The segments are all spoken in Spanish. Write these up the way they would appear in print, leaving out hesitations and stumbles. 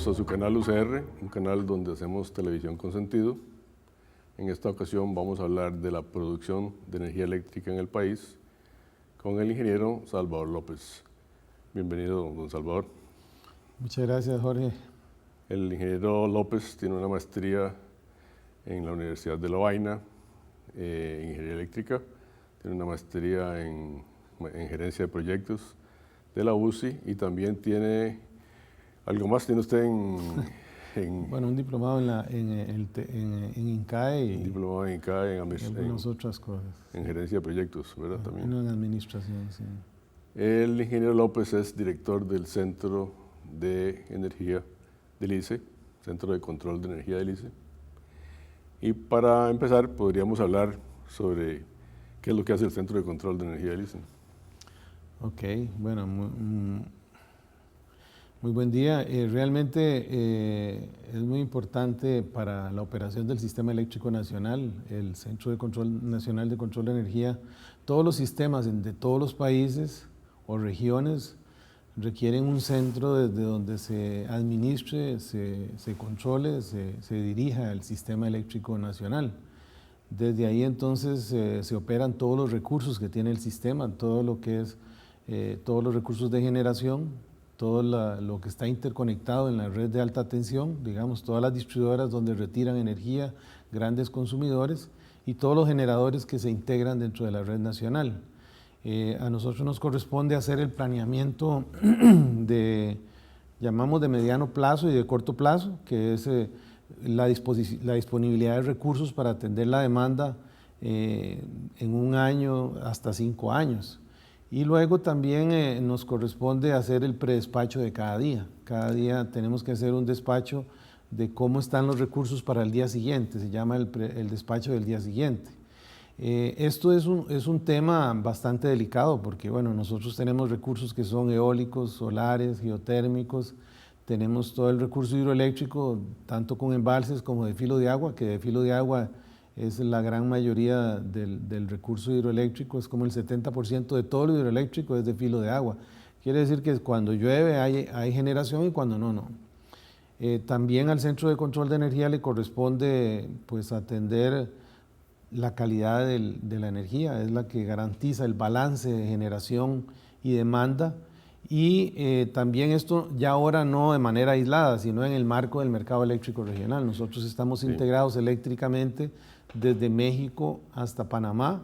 Bienvenidos a su canal UCR, un canal donde hacemos televisión con sentido. En esta ocasión vamos a hablar de la producción de energía eléctrica en el país con el ingeniero Salvador López. Bienvenido, don Salvador. Muchas gracias, Jorge. El ingeniero López tiene una maestría en la Universidad de Lovaina en ingeniería eléctrica, tiene una maestría en gerencia de proyectos de la UCI y también tiene algo más. ¿Tiene usted bueno, un diplomado en INCAE y un diplomado en INCAE algunas otras cosas. En gerencia de proyectos, ¿verdad? También. En administración, sí. El ingeniero López es director del Centro de Energía del ICE, Centro de Control de Energía del ICE. Y para empezar, podríamos hablar sobre qué es lo que hace el Centro de Control de Energía del ICE. Ok, bueno, muy buen día. Realmente es muy importante para la operación del Sistema Eléctrico Nacional, el Centro de Control Nacional de Control de Energía. Todos los sistemas de todos los países o regiones requieren un centro desde donde se administre, se controle, se dirija el Sistema Eléctrico Nacional. Desde ahí entonces se operan todos los recursos que tiene el sistema, todo lo que es todos los recursos de generación, todo lo que está interconectado en la red de alta tensión, digamos, todas las distribuidoras donde retiran energía, grandes consumidores y todos los generadores que se integran dentro de la red nacional. A nosotros nos corresponde hacer el planeamiento llamamos de mediano plazo y de corto plazo, que es la disponibilidad de recursos para atender la demanda en un año hasta 5 años. Y luego también nos corresponde hacer el predespacho de cada día. Cada día tenemos que hacer un despacho de cómo están los recursos para el día siguiente, se llama el despacho del día siguiente. Esto es un tema bastante delicado porque bueno, nosotros tenemos recursos que son eólicos, solares, geotérmicos, tenemos todo el recurso hidroeléctrico, tanto con embalses como de filo de agua, que de filo de agua es la gran mayoría del recurso hidroeléctrico, es como el 70% de todo lo hidroeléctrico es de filo de agua. Quiere decir que cuando llueve hay generación y cuando no. También al Centro de Control de Energía le corresponde pues, atender la calidad de la energía, es la que garantiza el balance de generación y demanda. Y también esto ya ahora no de manera aislada, sino en el marco del mercado eléctrico regional. Nosotros estamos integrados eléctricamente desde México hasta Panamá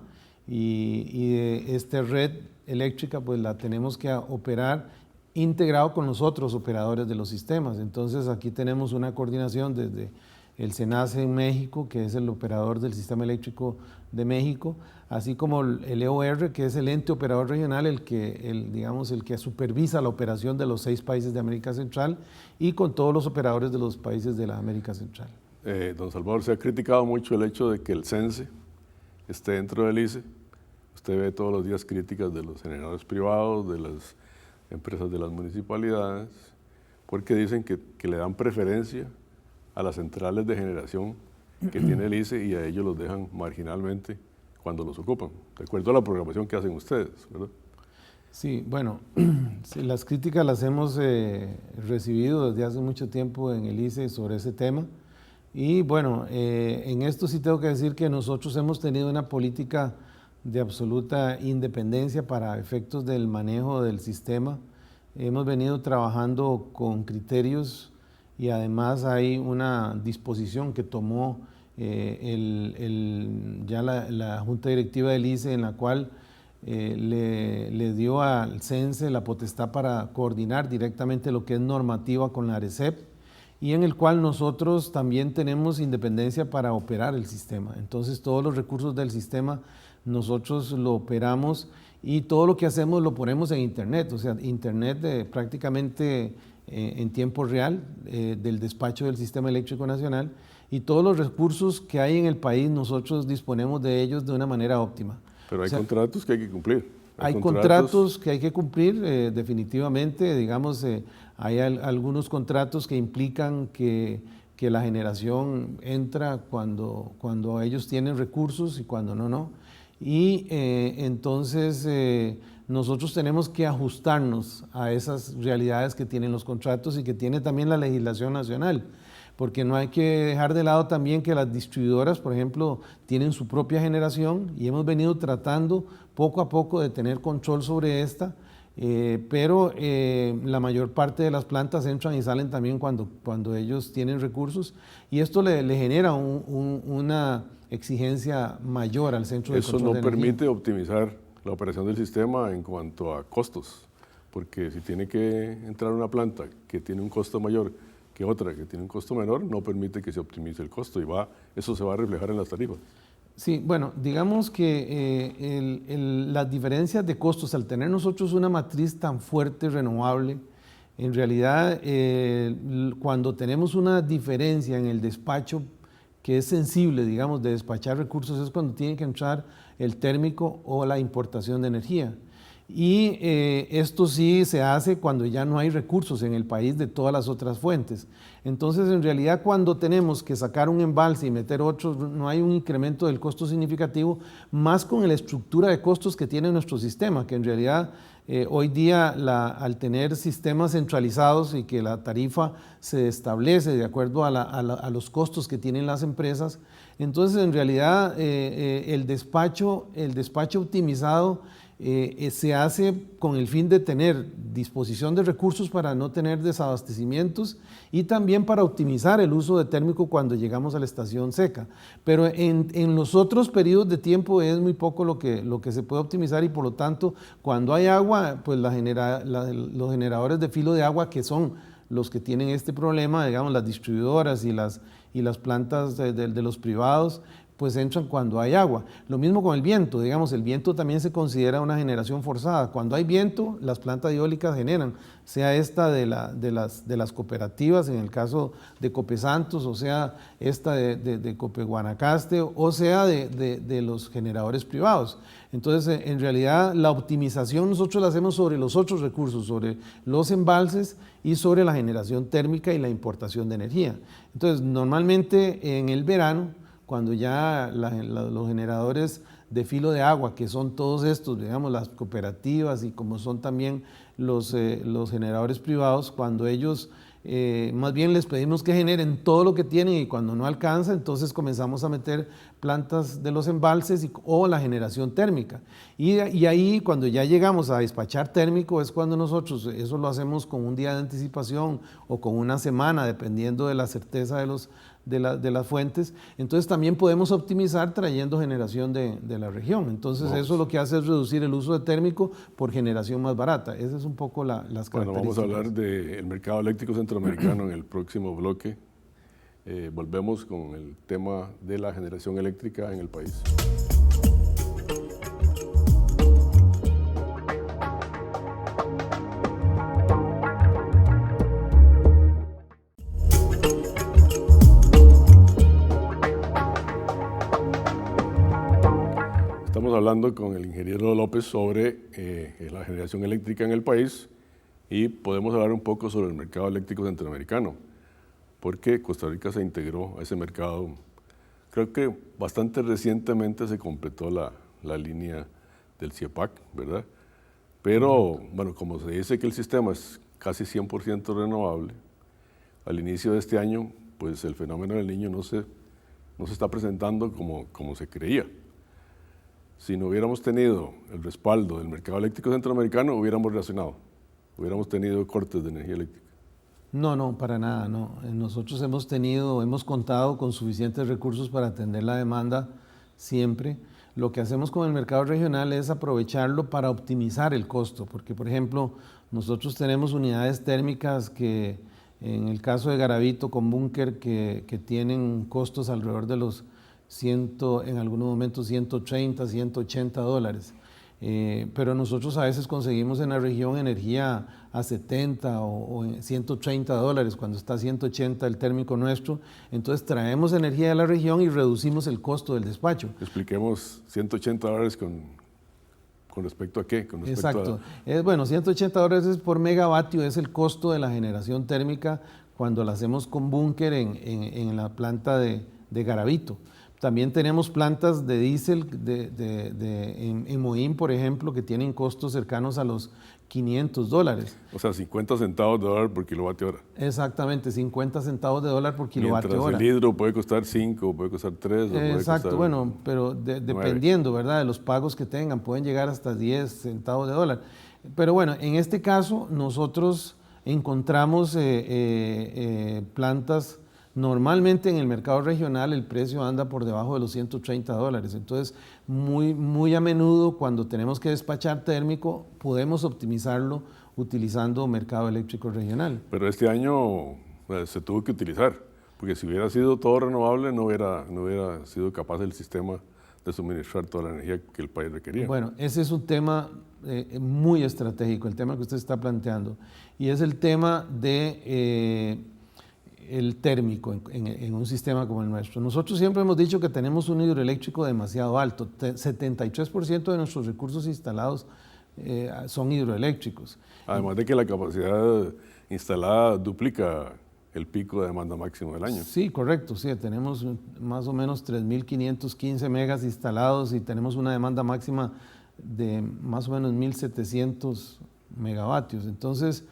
y esta red eléctrica pues la tenemos que operar integrado con los otros operadores de los sistemas. Entonces aquí tenemos una coordinación desde el SENACE en México, que es el operador del Sistema Eléctrico de México, así como el EOR, que es el ente operador regional, el que supervisa la operación de los 6 países de América Central y con todos los operadores de los países de la América Central. Don Salvador, se ha criticado mucho el hecho de que el CENSE esté dentro del ICE. Usted ve todos los días críticas de los generadores privados, de las empresas de las municipalidades, porque dicen que le dan preferencia a las centrales de generación que tiene el ICE y a ellos los dejan marginalmente cuando los ocupan, de acuerdo a la programación que hacen ustedes, ¿verdad? Sí, bueno, sí, las críticas las hemos recibido desde hace mucho tiempo en el ICE sobre ese tema y bueno, en esto sí tengo que decir que nosotros hemos tenido una política de absoluta independencia para efectos del manejo del sistema. Hemos venido trabajando con criterios y además hay una disposición que tomó ya la Junta Directiva del ICE en la cual le dio al CENSE la potestad para coordinar directamente lo que es normativa con la ARECEP y en el cual nosotros también tenemos independencia para operar el sistema. Entonces todos los recursos del sistema nosotros lo operamos y todo lo que hacemos lo ponemos en internet, o sea, internet prácticamente en tiempo real del despacho del Sistema Eléctrico Nacional y todos los recursos que hay en el país nosotros disponemos de ellos de una manera óptima. Pero hay contratos que hay que cumplir. Hay contratos que hay que cumplir definitivamente, digamos, hay algunos contratos que implican que la generación entra cuando ellos tienen recursos y cuando no. Y entonces nosotros tenemos que ajustarnos a esas realidades que tienen los contratos y que tiene también la legislación nacional, porque no hay que dejar de lado también que las distribuidoras, por ejemplo, tienen su propia generación y hemos venido tratando poco a poco de tener control sobre esta, pero la mayor parte de las plantas entran y salen también cuando ellos tienen recursos, y esto le genera una exigencia mayor al centro de control de energía. Eso no permite optimizar la operación del sistema en cuanto a costos, porque si tiene que entrar una planta que tiene un costo mayor que otra que tiene un costo menor, no permite que se optimice el costo y eso se va a reflejar en las tarifas. Sí, bueno, digamos que las diferencias de costos, al tener nosotros una matriz tan fuerte, renovable, en realidad cuando tenemos una diferencia en el despacho que es sensible, digamos, de despachar recursos, es cuando tiene que entrar el térmico o la importación de energía. Y esto sí se hace cuando ya no hay recursos en el país de todas las otras fuentes. Entonces, en realidad, cuando tenemos que sacar un embalse y meter otros, no hay un incremento del costo significativo, más con la estructura de costos que tiene nuestro sistema, que en realidad hoy día al tener sistemas centralizados y que la tarifa se establece de acuerdo a los costos que tienen las empresas, entonces en realidad el despacho optimizado se hace con el fin de tener disposición de recursos para no tener desabastecimientos y también para optimizar el uso de térmico cuando llegamos a la estación seca. Pero en los otros periodos de tiempo es muy poco lo que se puede optimizar, y por lo tanto cuando hay agua, pues los generadores de filo de agua, que son los que tienen este problema, digamos las distribuidoras y las plantas de los privados, pues entran cuando hay agua. Lo mismo con el viento, digamos, el viento también se considera una generación forzada. Cuando hay viento, las plantas eólicas generan, sea esta de las cooperativas, en el caso de Copesantos, o sea esta de Copeguanacaste, o sea de los generadores privados. Entonces, en realidad, la optimización nosotros la hacemos sobre los otros recursos, sobre los embalses y sobre la generación térmica y la importación de energía. Entonces, normalmente en el verano, cuando ya los generadores de filo de agua, que son todos estos, digamos, las cooperativas y como son también los generadores privados, cuando ellos más bien les pedimos que generen todo lo que tienen, y cuando no alcanza, entonces comenzamos a meter plantas de los embalses o la generación térmica. Y ahí, cuando ya llegamos a despachar térmico, es cuando nosotros, eso lo hacemos con un día de anticipación o con una semana, dependiendo de la certeza de las fuentes. Entonces también podemos optimizar trayendo generación de la región. Entonces eso lo que hace es reducir el uso de térmico por generación más barata. Esa es un poco las características. Bueno, vamos a hablar del mercado eléctrico centroamericano en el próximo bloque. Volvemos con el tema de la generación eléctrica en el país. Estamos hablando con el ingeniero López sobre la generación eléctrica en el país, y podemos hablar un poco sobre el mercado eléctrico centroamericano, porque Costa Rica se integró a ese mercado. Creo que bastante recientemente se completó la línea del CIEPAC, ¿verdad? Pero, bueno, como se dice que el sistema es casi 100% renovable, al inicio de este año, pues el fenómeno del Niño no se está presentando como se creía. Si no hubiéramos tenido el respaldo del mercado eléctrico centroamericano, hubiéramos reaccionado, hubiéramos tenido cortes de energía eléctrica. No, para nada, no. Nosotros hemos contado con suficientes recursos para atender la demanda siempre. Lo que hacemos con el mercado regional es aprovecharlo para optimizar el costo, porque, por ejemplo, nosotros tenemos unidades térmicas que, en el caso de Garavito con búnker, que tienen costos alrededor de los en algunos momentos $130, $180. Pero nosotros a veces conseguimos en la región energía a 70 o $130 cuando está a 180 el térmico nuestro. Entonces traemos energía de la región y reducimos el costo del despacho. Expliquemos $180 con respecto a qué. Exacto. $180 es por megavatio, es el costo de la generación térmica cuando la hacemos con búnker en la planta de Garavito. También tenemos plantas de diésel en Moín, por ejemplo, que tienen costos cercanos a los $500. O sea, 50 centavos de dólar por kilovatio hora. Exactamente, 50 centavos de dólar por kilovatio Mientras hora. el hidro puede costar 5, puede costar 3. Exacto, bueno, pero dependiendo, ¿verdad?, de los pagos que tengan, pueden llegar hasta 10 centavos de dólar. Pero bueno, en este caso nosotros encontramos plantas. Normalmente en el mercado regional el precio anda por debajo de los $130. Entonces, muy a menudo cuando tenemos que despachar térmico, podemos optimizarlo utilizando mercado eléctrico regional. Pero este año se tuvo que utilizar, porque si hubiera sido todo renovable no hubiera sido capaz el sistema de suministrar toda la energía que el país requería. Bueno, ese es un tema muy estratégico, el tema que usted está planteando, y es el tema de el térmico en un sistema como el nuestro. Nosotros siempre hemos dicho que tenemos un hidroeléctrico demasiado alto. 73% de nuestros recursos instalados son hidroeléctricos. Además de que la capacidad instalada duplica el pico de demanda máximo del año. Sí, correcto. Sí, tenemos más o menos 3.515 megas instalados y tenemos una demanda máxima de más o menos 1.700 megavatios. Entonces,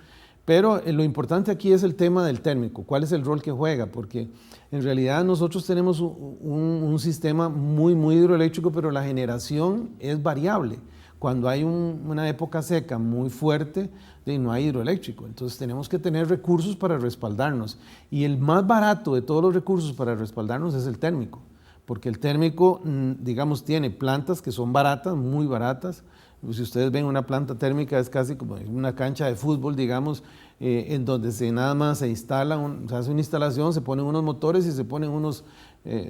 pero lo importante aquí es el tema del térmico, cuál es el rol que juega, porque en realidad nosotros tenemos un sistema muy hidroeléctrico, pero la generación es variable. Cuando hay una época seca muy fuerte, no hay hidroeléctrico, entonces tenemos que tener recursos para respaldarnos. Y el más barato de todos los recursos para respaldarnos es el térmico, porque el térmico, digamos, tiene plantas que son baratas, muy baratas. Si ustedes ven una planta térmica es casi como una cancha de fútbol, digamos, en donde nada más se instala, se hace una instalación, se ponen unos motores y se ponen unos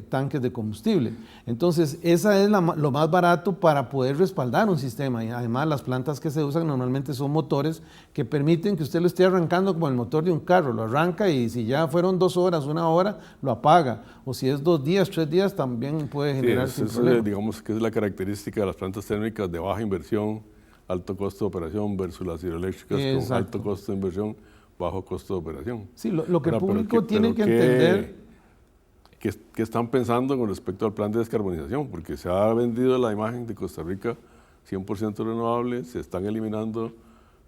tanques de combustible. Entonces, esa es lo más barato para poder respaldar un sistema. Y además, las plantas que se usan normalmente son motores que permiten que usted lo esté arrancando como el motor de un carro. Lo arranca y si ya fueron 2 horas, 1 hora, lo apaga. O si es 2 días, 3 días, también puede generar sin problema. Digamos que es la característica de las plantas térmicas de baja inversión, alto costo de operación versus las hidroeléctricas. Exacto. Con alto costo de inversión, bajo costo de operación. Sí, lo que el público tiene que entender. ¿Qué están pensando con respecto al plan de descarbonización? Porque se ha vendido la imagen de Costa Rica 100% renovable, se están eliminando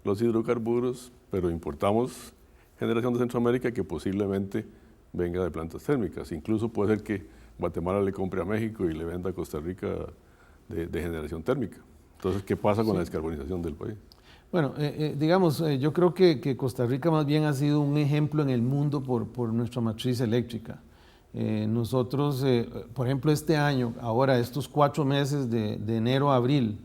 los hidrocarburos, pero importamos generación de Centroamérica que posiblemente venga de plantas térmicas. Incluso puede ser que Guatemala le compre a México y le venda a Costa Rica de generación térmica. Entonces, ¿qué pasa con la descarbonización del país? Bueno, digamos, yo creo que Costa Rica más bien ha sido un ejemplo en el mundo por nuestra matriz eléctrica. Nosotros, por ejemplo, este año, ahora estos 4 meses de enero a abril,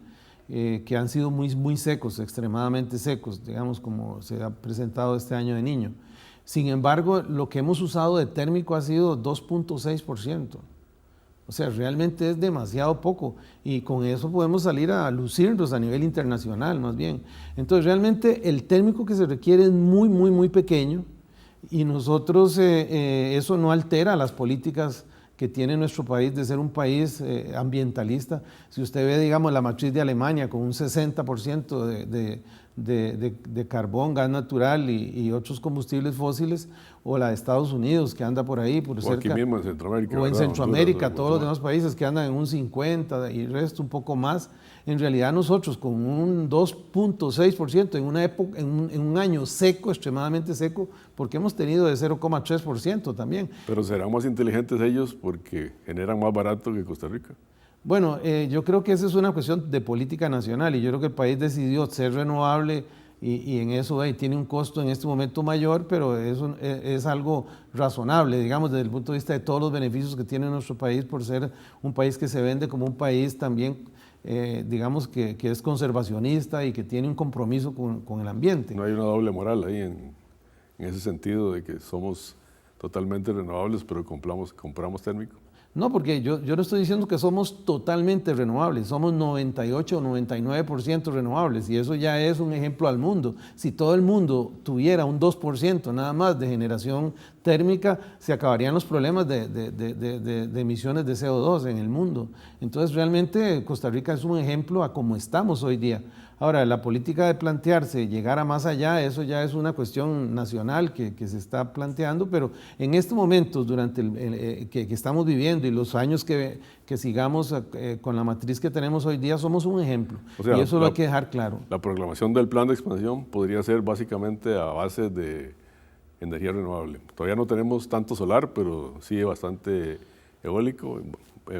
que han sido muy secos, extremadamente secos, digamos, como se ha presentado este año de Niño. Sin embargo, lo que hemos usado de térmico ha sido 2.6%. O sea, realmente es demasiado poco y con eso podemos salir a lucirnos a nivel internacional, más bien. Entonces, realmente el térmico que se requiere es muy pequeño. Y nosotros, eso no altera las políticas que tiene nuestro país de ser un país ambientalista. Si usted ve, digamos, la matriz de Alemania con un 60% de carbón, gas natural y otros combustibles fósiles, o la de Estados Unidos que anda por ahí, por cerca. Aquí mismo en Centroamérica. O en Centroamérica, todos los demás países que andan en un 50 y el resto un poco más. En realidad nosotros con un 2.6% en un año seco, extremadamente seco, porque hemos tenido de 0.3% también. Pero serán más inteligentes ellos porque generan más barato que Costa Rica. Bueno, yo creo que esa es una cuestión de política nacional y yo creo que el país decidió ser renovable y en eso tiene un costo en este momento mayor, pero es algo razonable, digamos, desde el punto de vista de todos los beneficios que tiene nuestro país por ser un país que se vende como un país también, digamos, que es conservacionista y que tiene un compromiso con el ambiente. No hay una doble moral ahí en ese sentido de que somos totalmente renovables, pero compramos térmico. No, porque yo no estoy diciendo que somos totalmente renovables, somos 98 o 99% renovables y eso ya es un ejemplo al mundo. Si todo el mundo tuviera un 2% nada más de generación térmica, se acabarían los problemas de emisiones de CO2 en el mundo. Entonces realmente Costa Rica es un ejemplo a cómo estamos hoy día. Ahora, la política de plantearse llegar a más allá, eso ya es una cuestión nacional que se está planteando, pero en estos momentos, durante que estamos viviendo y los años que sigamos con la matriz que tenemos hoy día, somos un ejemplo. O sea, y eso lo hay que dejar claro. La proclamación del plan de expansión podría ser básicamente a base de energía renovable. Todavía no tenemos tanto solar, pero sí bastante eólico,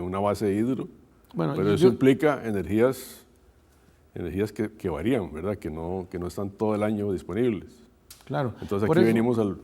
una base de hidro. Bueno, pero eso implica energías que varían, ¿verdad? Que no están todo el año disponibles. Claro. Entonces aquí venimos al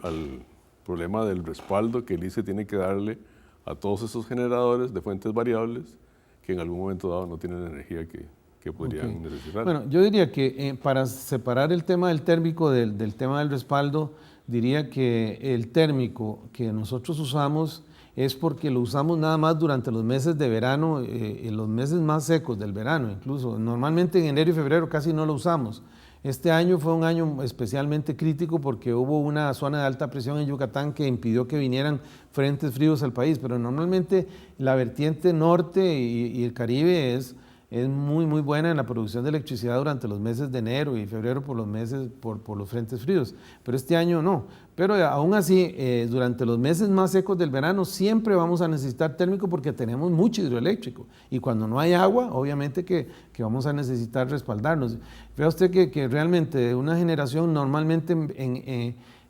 problema del respaldo que el ICE tiene que darle a todos esos generadores de fuentes variables que en algún momento dado no tienen energía que podrían necesitar. Bueno, yo diría que para separar el tema del térmico del tema del respaldo, diría que el térmico que nosotros usamos es porque lo usamos nada más durante los meses de verano, en los meses más secos del verano incluso. Normalmente en enero y febrero casi no lo usamos. Este año fue un año especialmente crítico porque hubo una zona de alta presión en Yucatán que impidió que vinieran frentes fríos al país, pero normalmente la vertiente norte y el Caribe es muy buena en la producción de electricidad durante los meses de enero y febrero por los frentes fríos, pero este año no. Pero aún así, durante los meses más secos del verano siempre vamos a necesitar térmico porque tenemos mucho hidroeléctrico y cuando no hay agua, obviamente que vamos a necesitar respaldarnos. Vea usted que realmente una generación normalmente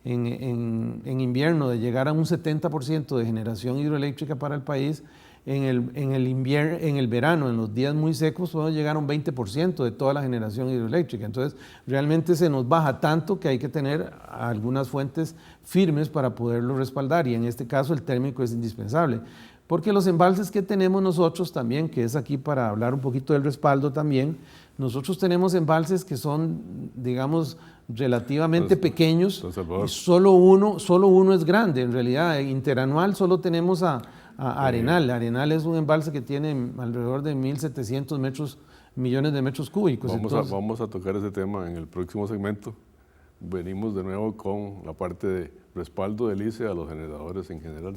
en invierno de llegar a un 70% de generación hidroeléctrica para el país, en el verano, en los días muy secos, podemos llegar a un 20% de toda la generación hidroeléctrica. Entonces, realmente se nos baja tanto que hay que tener algunas fuentes firmes para poderlo respaldar y en este caso el térmico es indispensable. Porque los embalses que tenemos nosotros también, que es aquí para hablar un poquito del respaldo también, nosotros tenemos embalses que son, digamos, relativamente pequeños y solo uno es grande. En realidad, interanual solo tenemos a Arenal. Arenal es un embalse que tiene alrededor de 1.700 millones de metros cúbicos. Vamos a tocar ese tema en el próximo segmento. Venimos de nuevo con la parte de respaldo del ICE a los generadores en general.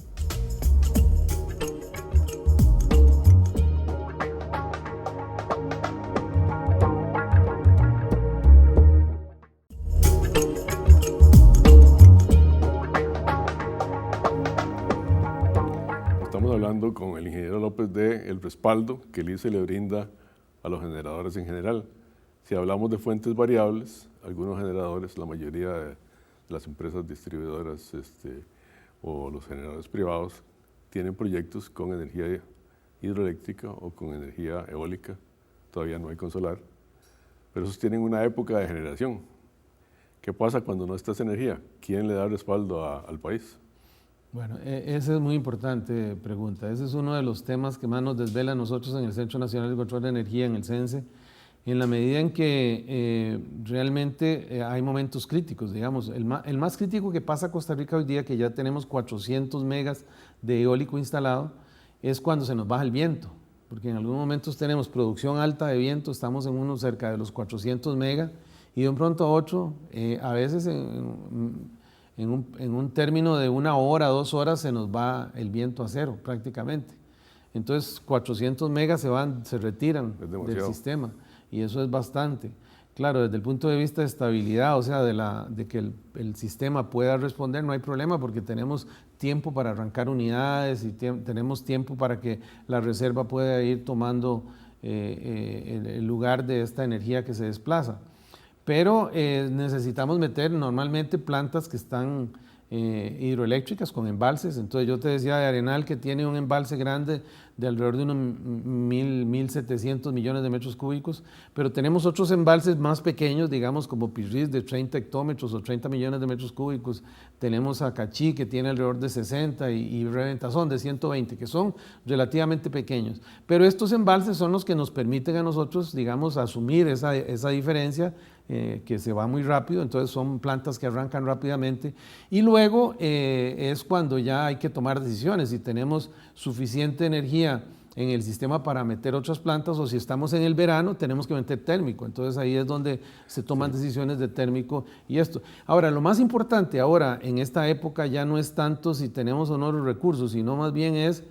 Hablando con el ingeniero López del respaldo que el ICE le brinda a los generadores en general. Si hablamos de fuentes variables, algunos generadores, la mayoría de las empresas distribuidoras o los generadores privados tienen proyectos con energía hidroeléctrica o con energía eólica, todavía no hay con solar, pero esos tienen una época de generación. ¿Qué pasa cuando no está esa energía? ¿Quién le da respaldo al país? Bueno, esa es muy importante pregunta. Ese es uno de los temas que más nos desvela a nosotros en el Centro Nacional de Control de Energía, en el CENSE, en la medida en que realmente hay momentos críticos, digamos. El más crítico que pasa a Costa Rica hoy día, que ya tenemos 400 megas de eólico instalado, es cuando se nos baja el viento, porque en algunos momentos tenemos producción alta de viento, estamos en uno cerca de los 400 megas, y de un pronto a otro, a veces en un término de 1 hora, 2 horas se nos va el viento a cero prácticamente. Entonces 400 megas se retiran del sistema y eso es bastante. Claro, desde el punto de vista de estabilidad, o sea, de que el sistema pueda responder, no hay problema porque tenemos tiempo para arrancar unidades y tenemos tiempo para que la reserva pueda ir tomando el lugar de esta energía que se desplaza. Pero necesitamos meter normalmente plantas que están hidroeléctricas con embalses. Entonces yo te decía de Arenal que tiene un embalse grande de alrededor de unos 1.700 millones de metros cúbicos, pero tenemos otros embalses más pequeños, digamos como Pirriz de 30 hectómetros o 30 millones de metros cúbicos. Tenemos a Cachí que tiene alrededor de 60 y Reventazón de 120, que son relativamente pequeños. Pero estos embalses son los que nos permiten a nosotros, digamos, asumir esa diferencia que se va muy rápido, entonces son plantas que arrancan rápidamente y luego es cuando ya hay que tomar decisiones si tenemos suficiente energía en el sistema para meter otras plantas o si estamos en el verano tenemos que meter térmico, entonces ahí es donde se toman decisiones de térmico y esto. Ahora, lo más importante ahora en esta época ya no es tanto si tenemos o no los recursos, sino más bien es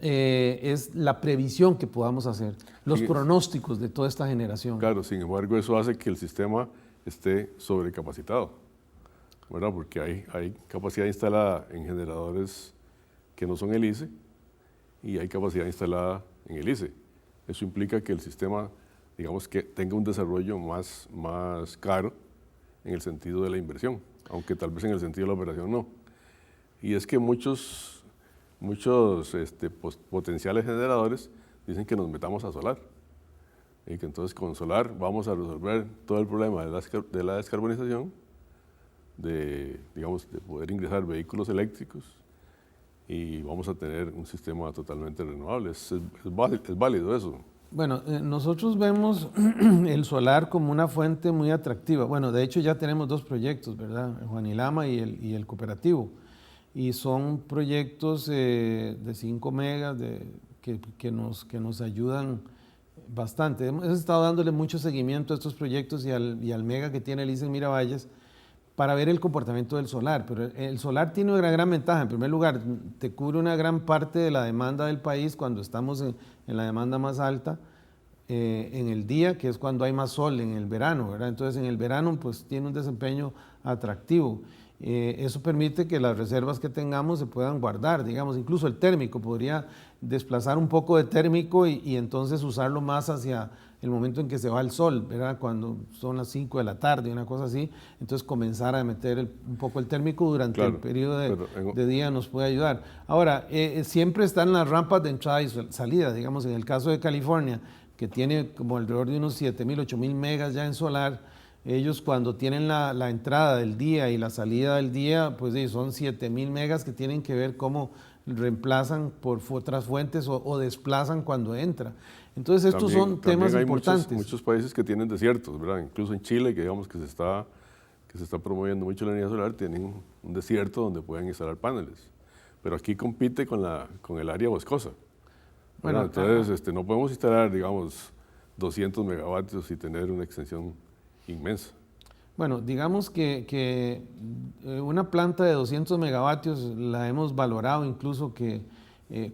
es la previsión que podamos hacer, los Sí. pronósticos de toda esta generación. Claro, sin embargo, eso hace que el sistema esté sobrecapacitado, ¿verdad? Porque hay capacidad instalada en generadores que no son el ICE y hay capacidad instalada en el ICE. Eso implica que el sistema, digamos, que tenga un desarrollo más caro en el sentido de la inversión, aunque tal vez en el sentido de la operación no. Y es que muchos potenciales generadores dicen que nos metamos a solar y que entonces con solar vamos a resolver todo el problema de la descarbonización, digamos, de poder ingresar vehículos eléctricos y vamos a tener un sistema totalmente renovable. Es válido eso. Bueno, nosotros vemos el solar como una fuente muy atractiva. Bueno, de hecho ya tenemos dos proyectos, ¿verdad? Juanilama y el cooperativo. Y son proyectos de 5 megas que nos ayudan bastante. Hemos estado dándole mucho seguimiento a estos proyectos y al mega que tiene el ICE en Miravalles para ver el comportamiento del solar. Pero el solar tiene una gran ventaja. En primer lugar, te cubre una gran parte de la demanda del país cuando estamos en la demanda más alta en el día, que es cuando hay más sol en el verano, ¿verdad? Entonces en el verano pues tiene un desempeño atractivo. Eso permite que las reservas que tengamos se puedan guardar, digamos, incluso el térmico podría desplazar un poco de térmico y entonces usarlo más hacia el momento en que se va el sol, ¿verdad? Cuando son las 5 de la tarde, una cosa así, entonces comenzar a meter un poco el térmico durante el periodo de día nos puede ayudar. Ahora, siempre están las rampas de entrada y salida, digamos, en el caso de California, que tiene como alrededor de unos 7.000, 8.000 megas ya en solar. Ellos cuando tienen la entrada del día y la salida del día, pues son 7.000 megas que tienen que ver cómo reemplazan por otras fuentes o desplazan cuando entra. Entonces estos son temas importantes. Muchos países que tienen desiertos, ¿verdad? Incluso en Chile, que digamos que se está promoviendo mucho la energía solar, tienen un desierto donde pueden instalar paneles. Pero aquí compite con el área boscosa. Bueno, entonces no podemos instalar, digamos, 200 megavatios y tener una extensión inmensa. Bueno, digamos que una planta de 200 megavatios la hemos valorado incluso que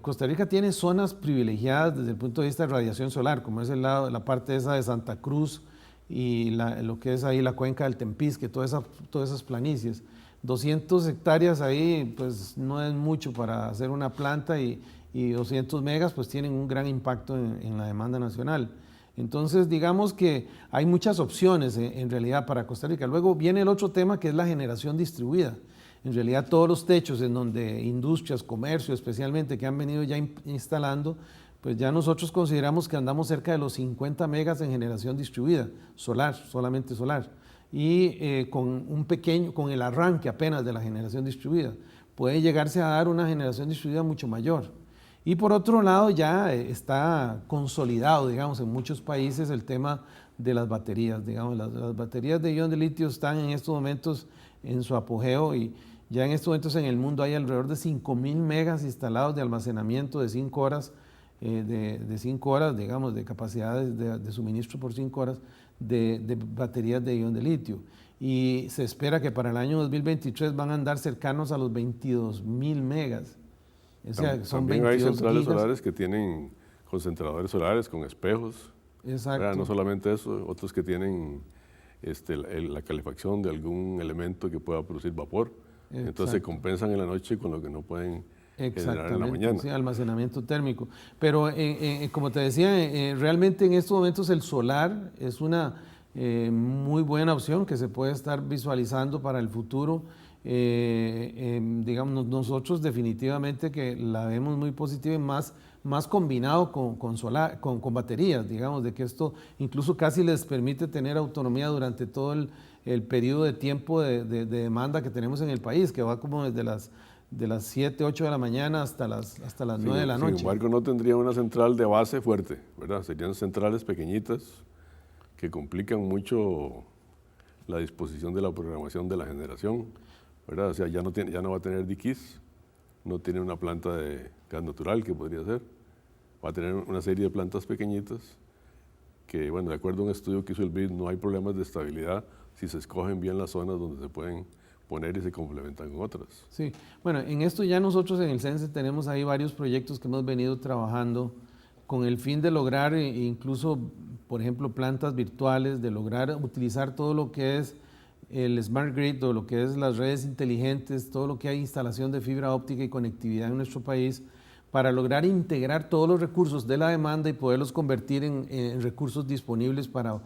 Costa Rica tiene zonas privilegiadas desde el punto de vista de radiación solar, como es la parte esa de Santa Cruz y lo que es ahí la cuenca del Tempisque, todas esas planicies. 200 hectáreas ahí pues no es mucho para hacer una planta y 200 megas pues tienen un gran impacto en la demanda nacional. Entonces, digamos que hay muchas opciones en realidad para Costa Rica. Luego viene el otro tema que es la generación distribuida. En realidad todos los techos en donde industrias, comercio especialmente, que han venido ya instalando, pues ya nosotros consideramos que andamos cerca de los 50 megas en generación distribuida, solar, solamente solar. Y con el arranque apenas de la generación distribuida, puede llegarse a dar una generación distribuida mucho mayor. Y por otro lado ya está consolidado, digamos, en muchos países el tema de las baterías, digamos, las baterías de ion de litio están en estos momentos en su apogeo y ya en estos momentos en el mundo hay alrededor de 5.000 megas instalados de almacenamiento de 5 horas, de 5 horas, digamos, de capacidad de suministro por 5 horas de baterías de ion de litio. Y se espera que para el año 2023 van a andar cercanos a los 22.000 megas. O sea, también hay centrales solares que tienen concentradores solares con espejos. Exacto. No solamente eso, otros que tienen la calefacción de algún elemento que pueda producir vapor. Exacto. Entonces se compensan en la noche con lo que no pueden generar en la mañana. Sí, almacenamiento térmico. Pero como te decía, realmente en estos momentos el solar es una muy buena opción que se puede estar visualizando para el futuro. Digamos, nosotros definitivamente que la vemos muy positiva y más combinado con baterías, digamos, de que esto incluso casi les permite tener autonomía durante todo el periodo de tiempo de demanda que tenemos en el país, que va como desde las 7, 8 de la mañana hasta las 9 de la noche. Sin embargo, no tendría una central de base fuerte, ¿verdad? Serían centrales pequeñitas que complican mucho la disposición de la programación de la generación, ¿verdad? O sea, ya no va a tener diquis, no tiene una planta de gas natural que podría ser, va a tener una serie de plantas pequeñitas que, bueno, de acuerdo a un estudio que hizo el BID, no hay problemas de estabilidad si se escogen bien las zonas donde se pueden poner y se complementan con otras. Sí, bueno, en esto ya nosotros en el CENSE tenemos ahí varios proyectos que hemos venido trabajando con el fin de lograr incluso, por ejemplo, plantas virtuales, de lograr utilizar todo lo que es el Smart Grid o lo que es las redes inteligentes, todo lo que hay instalación de fibra óptica y conectividad en nuestro país, para lograr integrar todos los recursos de la demanda y poderlos convertir en recursos disponibles para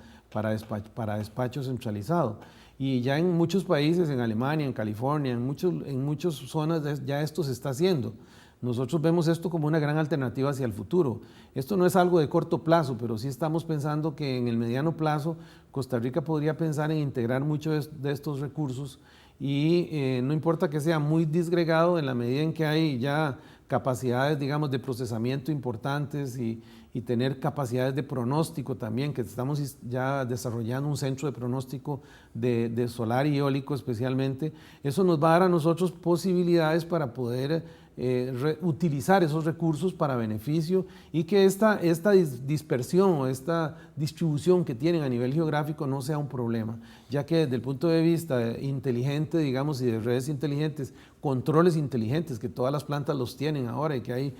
despacho centralizado. Y ya en muchos países, en Alemania, en California, en muchas zonas ya esto se está haciendo. Nosotros vemos esto como una gran alternativa hacia el futuro. Esto no es algo de corto plazo, pero sí estamos pensando que en el mediano plazo Costa Rica podría pensar en integrar muchos de estos recursos y no importa que sea muy disgregado en la medida en que hay ya capacidades, digamos, de procesamiento importantes y tener capacidades de pronóstico también, que estamos ya desarrollando un centro de pronóstico de solar y eólico especialmente. Eso nos va a dar a nosotros posibilidades para poder utilizar esos recursos para beneficio y que esta dispersión o esta distribución que tienen a nivel geográfico no sea un problema, ya que desde el punto de vista inteligente, digamos, y de redes inteligentes, controles inteligentes, que todas las plantas los tienen ahora y que hay,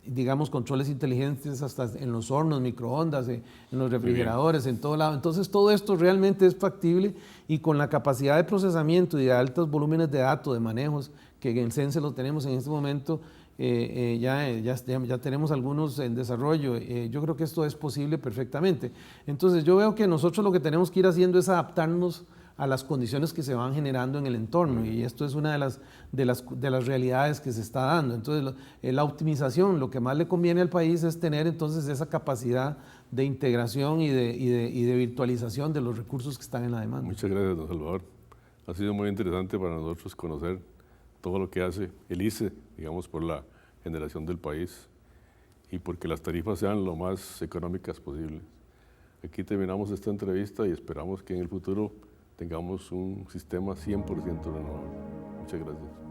digamos, controles inteligentes hasta en los hornos, microondas, en los refrigeradores, en todo lado. Entonces todo esto realmente es factible y con la capacidad de procesamiento y de altos volúmenes de datos, de manejos, que en el CENSE lo tenemos en este momento, ya tenemos algunos en desarrollo. Yo creo que esto es posible perfectamente. Entonces yo veo que nosotros lo que tenemos que ir haciendo es adaptarnos a las condiciones que se van generando en el entorno y esto es una de las realidades que se está dando. Entonces la optimización, lo que más le conviene al país es tener entonces esa capacidad de integración y de virtualización de los recursos que están en la demanda. Muchas gracias, don Salvador. Ha sido muy interesante para nosotros conocer todo lo que hace el ICE, digamos, por la generación del país y porque las tarifas sean lo más económicas posibles. Aquí terminamos esta entrevista y esperamos que en el futuro tengamos un sistema 100% renovable. Muchas gracias.